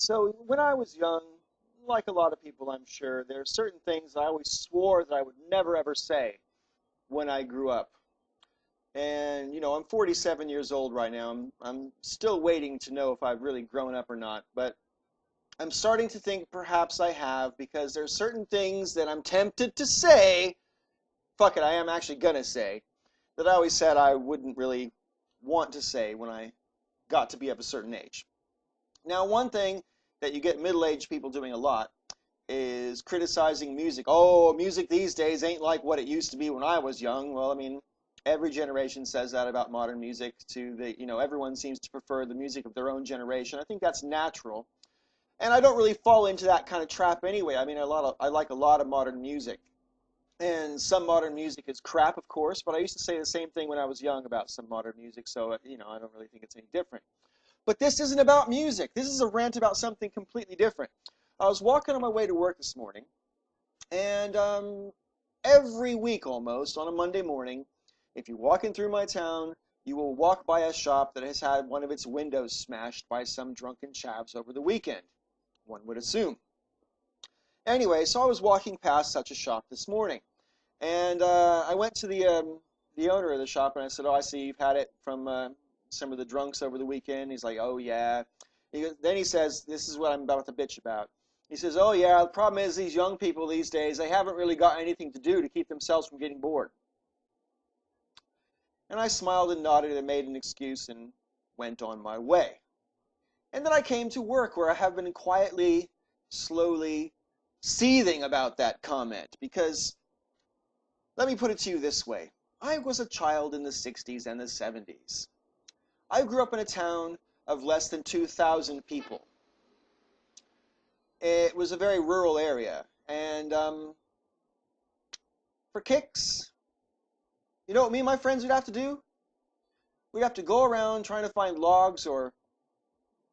So when I was young, like a lot of people, I'm sure, there are certain things I always swore that I would never ever say when I grew up. And, I'm 47 years old right now. I'm still waiting to know if I've really grown up or not. But I'm starting to think perhaps I have, because there's certain things that I'm tempted to say, fuck it, I am actually going to say, that I always said I wouldn't really want to say when I got to be of a certain age. Now, one thing that you get middle-aged people doing a lot is criticizing music. Oh, music these days ain't like what it used to be when I was young. Well, I mean, every generation says that about modern music. Everyone seems to prefer the music of their own generation. I think that's natural. And I don't really fall into that kind of trap anyway. I mean, I like a lot of modern music. And some modern music is crap, of course, but I used to say the same thing when I was young about some modern music, so, I don't really think it's any different. But this isn't about music. This is a rant about something completely different. I was walking on my way to work this morning, and every week almost, on a Monday morning, if you're walking through my town, you will walk by a shop that has had one of its windows smashed by some drunken chavs over the weekend, one would assume. Anyway, so I was walking past such a shop this morning, and I went to the owner of the shop, and I said, "Oh, I see you've had it from some of the drunks over the weekend." He's like, "Oh, yeah." Then he says, this is what I'm about to bitch about. He says, "Oh, yeah, the problem is these young people these days, they haven't really got anything to do to keep themselves from getting bored." And I smiled and nodded and made an excuse and went on my way. And then I came to work, where I have been quietly, slowly seething about that comment, because let me put it to you this way. I was a child in the 60s and the 70s. I grew up in a town of less than 2,000 people. It was a very rural area, and for kicks, you know what me and my friends would have to do? We'd have to go around trying to find logs or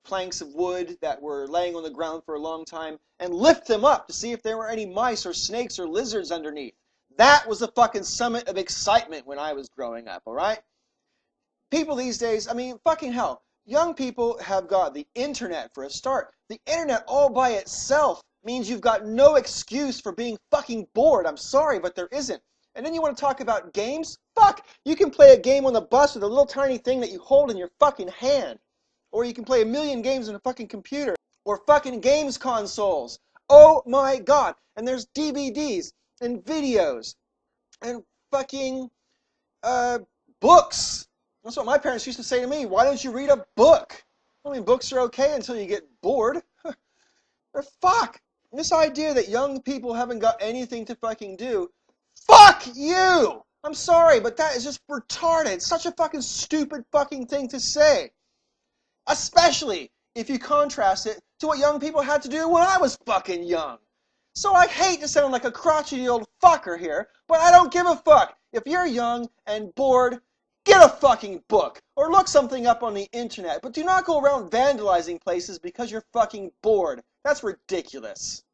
planks of wood that were laying on the ground for a long time and lift them up to see if there were any mice or snakes or lizards underneath. That was the fucking summit of excitement when I was growing up, all right? People these days, I mean, fucking hell, young people have got the internet for a start. The internet all by itself means you've got no excuse for being fucking bored. I'm sorry, but there isn't. And then you want to talk about games? Fuck! You can play a game on the bus with a little tiny thing that you hold in your fucking hand. Or you can play a million games on a fucking computer. Or fucking games consoles. Oh my god! And there's DVDs and videos and fucking books. That's what my parents used to say to me. Why don't you read a book? I mean, books are okay until you get bored. Or fuck! This idea that young people haven't got anything to fucking do. Fuck you! I'm sorry, but that is just retarded. It's such a fucking stupid fucking thing to say. Especially if you contrast it to what young people had to do when I was fucking young. So I hate to sound like a crotchety old fucker here, but I don't give a fuck. If you're young and bored, get a fucking book or look something up on the internet, but do not go around vandalizing places because you're fucking bored. That's ridiculous.